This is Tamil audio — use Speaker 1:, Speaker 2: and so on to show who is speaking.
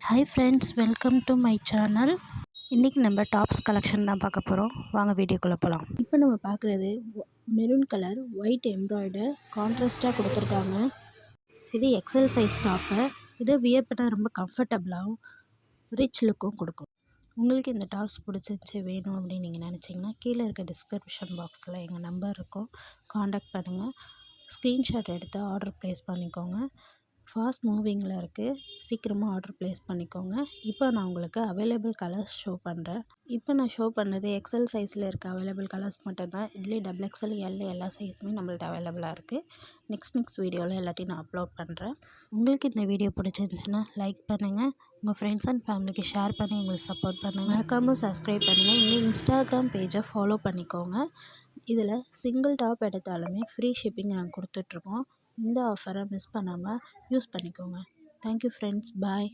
Speaker 1: Hi friends, welcome to my channel. இன்றைக்கி நம்ம டாப்ஸ் கலெக்ஷன் தான் பார்க்க போகிறோம். வாங்க வீடியோக்குள்ளே போகலாம். இப்போ நம்ம பார்க்குறது மெரூன் கலர் ஒயிட் எம்ப்ராய்டர் கான்ட்ராஸ்ட்டாக கொடுத்துருக்காங்க. இது எக்ஸல் சைஸ் டாப்பு. இதை வியர் பண்ண ரொம்ப கம்ஃபர்டபுளாகவும் ரிச் லுக்கும் கொடுக்கும். உங்களுக்கு இந்த டாப்ஸ் பிடிச்சிருந்துச்சி வேணும் அப்படின்னு நீங்கள் நினச்சிங்கன்னா கீழே இருக்க டிஸ்கிரிப்ஷன் பாக்ஸில் எங்கள் நம்பர் இருக்கும், காண்டாக்ட் பண்ணுங்கள். ஸ்க்ரீன்ஷாட் எடுத்து ஆர்டர் ப்ளேஸ் பண்ணிக்கோங்க. ஃபாஸ்ட் மூவிங்கில் இருக்குது, சீக்கிரமாக ஆர்டர் ப்ளேஸ் பண்ணிக்கோங்க. இப்போ நான் உங்களுக்கு அவைலபிள் கலர்ஸ் ஷோ பண்ணுறேன். இப்போ நான் ஷோ பண்ணது எக்ஸல் சைஸில் இருக்க அவைலபிள் கலர்ஸ் மட்டும் தான். இதுலேயே XXL, L எல்லா சைஸுமே நம்மள்ட்ட அவைலபிளாக இருக்குது. நெக்ஸ்ட் வீடியோவில் எல்லாத்தையும் நான் அப்லோட் பண்ணுறேன். உங்களுக்கு இந்த வீடியோ பிடிச்சிருந்துச்சுன்னா லைக் பண்ணுங்கள், உங்கள் ஃப்ரெண்ட்ஸ் அண்ட் ஃபேமிலிக்கு ஷேர் பண்ணி எங்களுக்கு சப்போர்ட் பண்ணுங்கள். மறக்காமல் சப்ஸ்கிரைப் பண்ணுங்கள். இந்த இன்ஸ்டாகிராம் பேஜை ஃபாலோ பண்ணிக்கோங்க. இதில் சிங்கிள் டாப் எடுத்தாலுமே ஃப்ரீ ஷிப்பிங் நாங்கள் கொடுத்துட்ருக்கோம். இந்த ஆஃபரை மிஸ் பண்ணாமல் யூஸ் பண்ணிக்கோங்க. தேங்க்யூ ஃப்ரெண்ட்ஸ், பாய்.